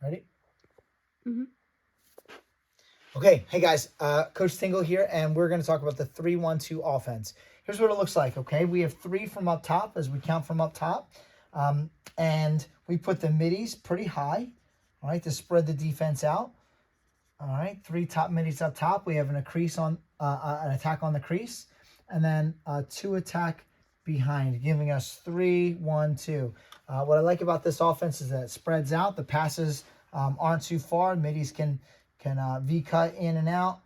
Ready? Mm-hmm. Okay, hey guys, Coach Tingle here, and we're going to talk about the 3-1-2 offense. Here's what it looks like, okay? We have 3 from up top as we count from up top, and we put the middies pretty high, all right, to spread the defense out. All right, 3 top middies up top. We have an attack on the crease, and then 2 attack behind, giving us 3-1-2. What I like about this offense is that it spreads out. The passes aren't too far. Middies can V-cut in and out,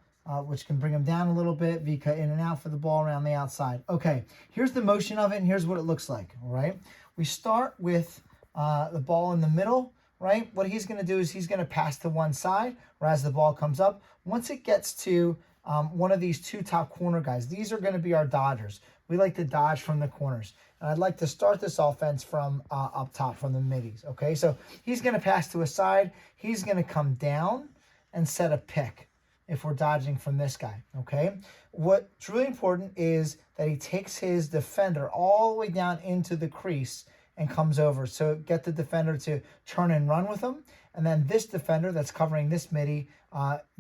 which can bring them down a little bit. V-cut in and out for the ball around the outside. Okay, here's the motion of it, and here's what it looks like, all right? We start with the ball in the middle, right? What he's going to do is he's going to pass to one side, or as the ball comes up. Once it gets to one of these 2 top corner guys, these are going to be our dodgers. We like to dodge from the corners. And I'd like to start this offense from up top, from the middies, okay? So he's going to pass to a side. He's going to come down and set a pick if we're dodging from this guy, okay? What's really important is that he takes his defender all the way down into the crease and comes over. So get the defender to turn and run with him. And then this defender that's covering this midi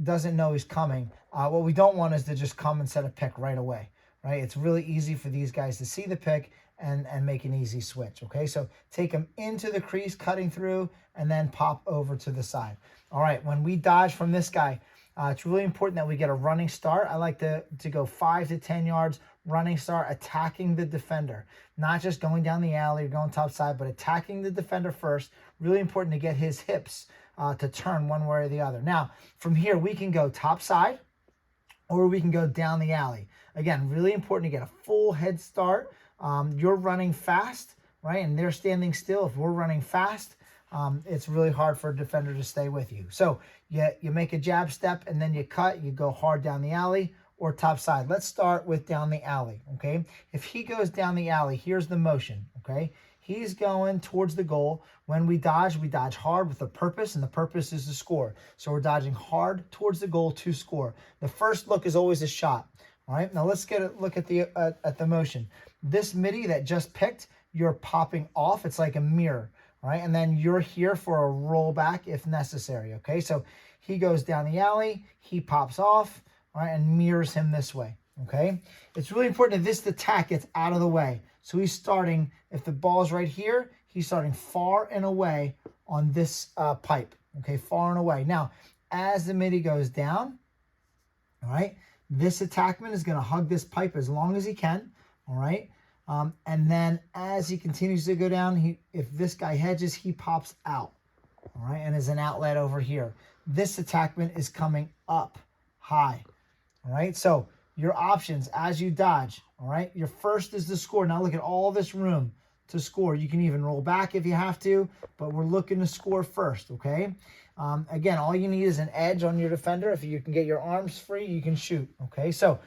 doesn't know he's coming. What we don't want is to just come and set a pick right away, right? It's really easy for these guys to see the pick and make an easy switch, okay? So take him into the crease, cutting through, and then pop over to the side. All right, when we dodge from this guy, it's really important that we get a running start. I like to go 5 to 10 yards, running start, attacking the defender. Not just going down the alley or going top side, but attacking the defender first. Really important to get his hips to turn one way or the other. Now, from here, we can go top side or we can go down the alley. Again, really important to get a full head start. You're running fast, right? And they're standing still. If we're running fast, it's really hard for a defender to stay with you. So you make a jab step and then you cut, you go hard down the alley or top side. Let's start with down the alley, okay? If he goes down the alley, here's the motion, okay? He's going towards the goal. When we dodge hard with a purpose, and the purpose is to score. So we're dodging hard towards the goal to score. The first look is always a shot, all right? Now let's get a look at the motion. This midi that just picked, you're popping off. It's like a mirror. All right, and then you're here for a rollback if necessary, okay? So he goes down the alley, he pops off, all right, and mirrors him this way, okay? It's really important that this attack gets out of the way. So he's starting, if the ball's right here, he's starting far and away on this pipe, okay? Far and away. Now, as the midi goes down, all right, this attackman is going to hug this pipe as long as he can, all right? And then as he continues to go down, if this guy hedges, he pops out, all right, and is an outlet over here. This attackman is coming up high, all right? So your options as you dodge, all right? Your first is to score. Now look at all this room to score. You can even roll back if you have to, but we're looking to score first, okay? Again, all you need is an edge on your defender. If you can get your arms free, you can shoot, okay? So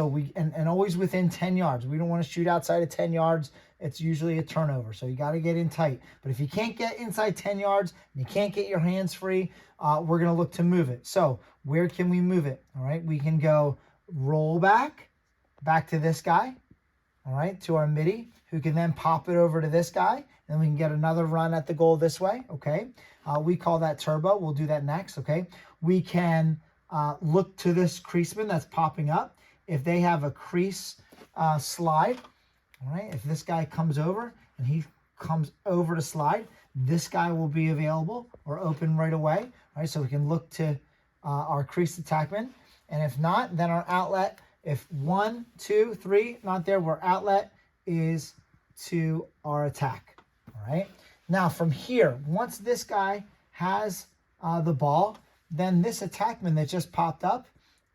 we always within 10 yards. We don't want to shoot outside of 10 yards. It's usually a turnover. So you got to get in tight. But if you can't get inside 10 yards, and you can't get your hands free, we're going to look to move it. So where can we move it? All right, we can go roll back to this guy, all right, to our midi, who can then pop it over to this guy. And we can get another run at the goal this way, okay? We call that turbo. We'll do that next, okay? We can look to this creaseman that's popping up. If they have a crease slide, all right, if this guy comes over and he comes over to slide, this guy will be available or open right away, all right? So we can look to our crease attackman. And if not, then our outlet, if 1, 2, 3, not there, our outlet is to our attack, all right? Now from here, once this guy has the ball, then this attackman that just popped up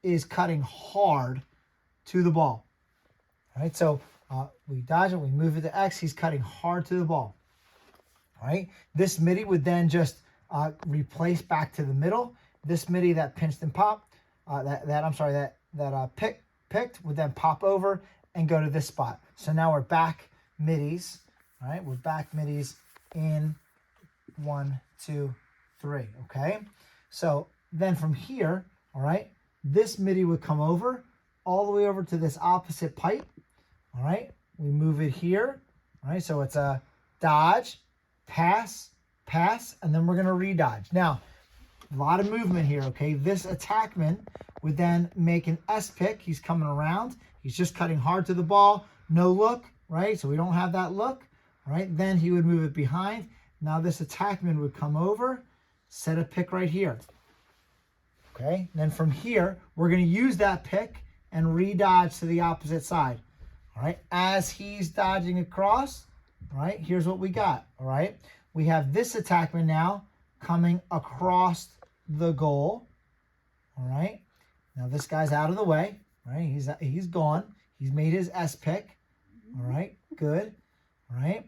is cutting hard to the ball. All right, so we dodge it, we move it to X, he's cutting hard to the ball. All right, this midi would then just replace back to the middle. This midi that pinched and popped, picked would then pop over and go to this spot. So now we're back middies. All right, we're back middies in 1, 2, 3. Okay. So then from here, all right, this midi would come over all the way over to this opposite pipe. All right, we move it here. All right, so it's a dodge, pass, pass, and then we're going to redodge. Now, a lot of movement here, okay? This attackman would then make an S pick. He's coming around. He's just cutting hard to the ball. No look, right? So we don't have that look, right? Then he would move it behind. Now this attackman would come over, set a pick right here. Okay? Then from here, we're going to use that pick and redodge to the opposite side. All right? As he's dodging across, all right, here's what we got. All right? We have this attackman now coming across the goal. All right? Now this guy's out of the way. Right? He's gone. He's made his S pick. All right? Good. All right?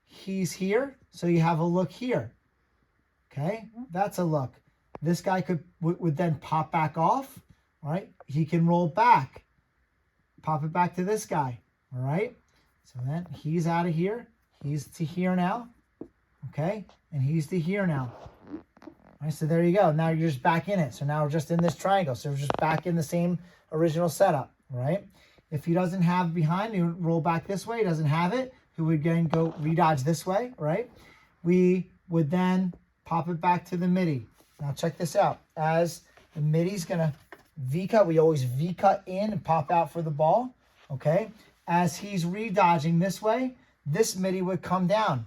He's here, so you have a look here. Okay? That's a look. This guy would then pop back off. All right? He can roll back. Pop it back to this guy. All right? So then he's out of here. He's to here now. Okay? And he's to here now. All right, so there you go. Now you're just back in it. So now we're just in this triangle. So we're just back in the same original setup. All right? If he doesn't have behind, he would roll back this way. He doesn't have it. He would again go redodge this way. Right? We would then pop it back to the midi. Now check this out. As the midi's going to V-cut, we always V-cut in and pop out for the ball. Okay? As he's redodging this way, this midi would come down.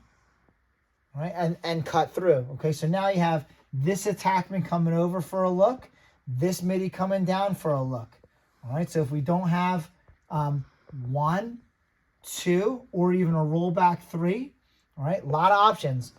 All right? And cut through. Okay? So now you have this attackman coming over for a look. This midi coming down for a look. All right? So if we don't have 1, 2, or even a rollback 3, all right? A lot of options.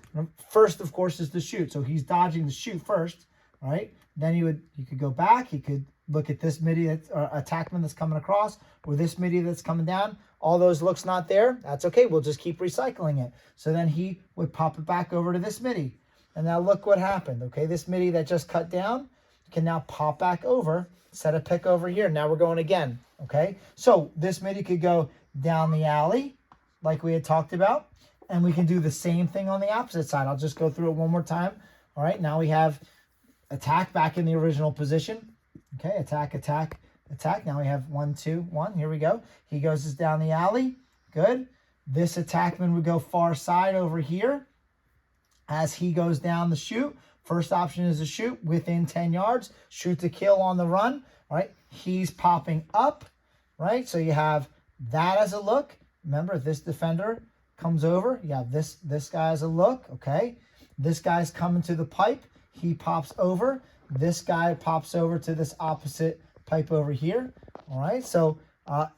First, of course, is the shoot. So he's dodging the shoot first, all right? Then he could go back. He could look at this midi, attackman that's coming across, or this midi that's coming down. All those looks not there. That's okay. We'll just keep recycling it. So then he would pop it back over to this midi. And now look what happened, okay? This midi that just cut down can now pop back over, set a pick over here. Now we're going again, okay? So this midi could go down the alley like we had talked about, and we can do the same thing on the opposite side. I'll just go through it one more time. All right, now we have attack back in the original position. Okay, attack, attack, attack. Now we have 1, 2, 1. Here we go. He goes down the alley. Good. This attackman would go far side over here. As he goes down the shoot, first option is a shoot within 10 yards. Shoot to kill on the run. Right? He's popping up. Right? So you have that as a look. Remember, this defender comes over. You have this guy as a look. Okay. This guy's coming to the pipe. He pops over. This guy pops over to this opposite pipe over here. All right. So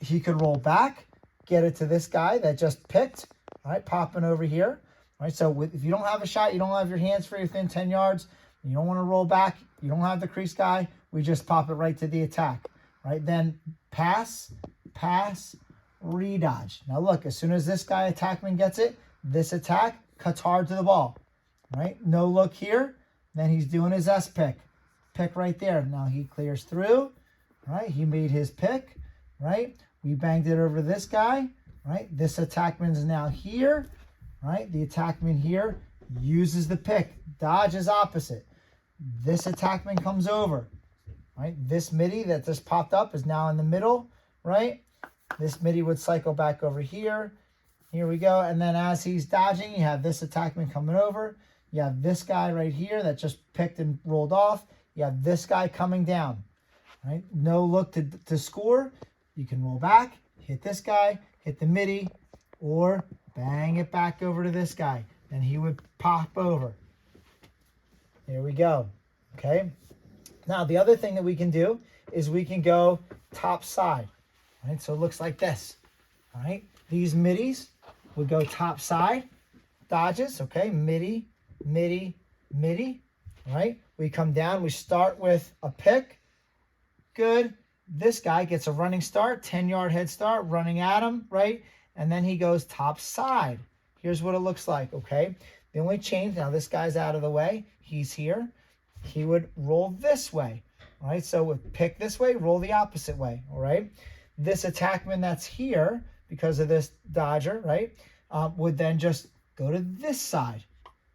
he could roll back, get it to this guy that just picked. All right. Popping over here. All right. So if you don't have a shot, you don't have your hands free within 10 yards, you don't want to roll back, you don't have the crease guy, we just pop it right to the attack. Right. Then pass, pass, redodge. Now look, as soon as this guy attackman gets it, this attack cuts hard to the ball. Right? No look here. Then he's doing his S pick. Pick right there. Now he clears through. Right? He made his pick. Right? We banged it over this guy. Right? This attackman is now here. Right? The attackman here uses the pick. Dodge is opposite. This attackman comes over. Right? This midi that just popped up is now in the middle. Right? This midi would cycle back over here. Here we go. And then as he's dodging, you have this attackman coming over. You have this guy right here that just picked and rolled off. You have this guy coming down. Right? No look to score. You can roll back, hit this guy, hit the midi, or bang it back over to this guy. Then he would pop over. There we go. Okay? Now, the other thing that we can do is we can go top side. Right, so it looks like this. All right, these midis would go top side, dodges. Okay, midi, midi, midi. All right, we come down. We start with a pick. Good. This guy gets a running start, 10-yard head start, running at him. Right, and then he goes top side. Here's what it looks like. Okay, the only change now. This guy's out of the way. He's here. He would roll this way. All right, so with pick this way, roll the opposite way. All right. This attackman that's here, because of this dodger, right, would then just go to this side,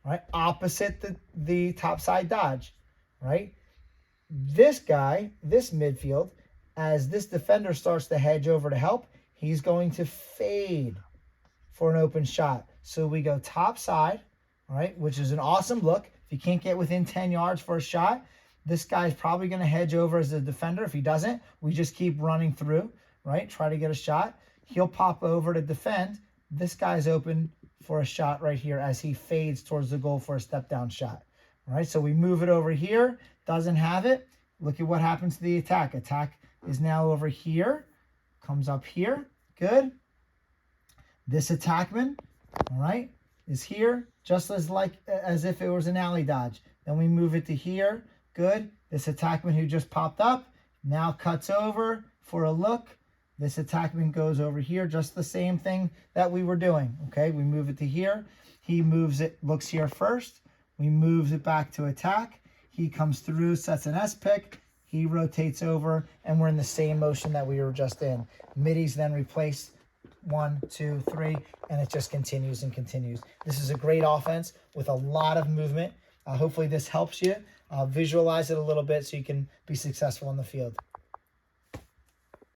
right, opposite the top side dodge, right? This guy, this midfield, as this defender starts to hedge over to help, he's going to fade for an open shot. So we go top side, all right, which is an awesome look. If you can't get within 10 yards for a shot, this guy's probably going to hedge over as a defender. If he doesn't, we just keep running through, right? Try to get a shot. He'll pop over to defend. This guy's open for a shot right here as he fades towards the goal for a step down shot. All right, so we move it over here. Doesn't have it. Look at what happens to the attack. Attack is now over here. Comes up here. Good. This attackman, all right, is here just as if it was an alley dodge. Then we move it to here. Good. This attackman who just popped up now cuts over for a look. This attackman goes over here, just the same thing that we were doing. Okay, we move it to here. He moves it, looks here first. We moves it back to attack. He comes through, sets an S pick. He rotates over, and we're in the same motion that we were just in. Middies then replace 1, 2, 3, and it just continues and continues. This is a great offense with a lot of movement. Hopefully this helps you visualize it a little bit so you can be successful on the field.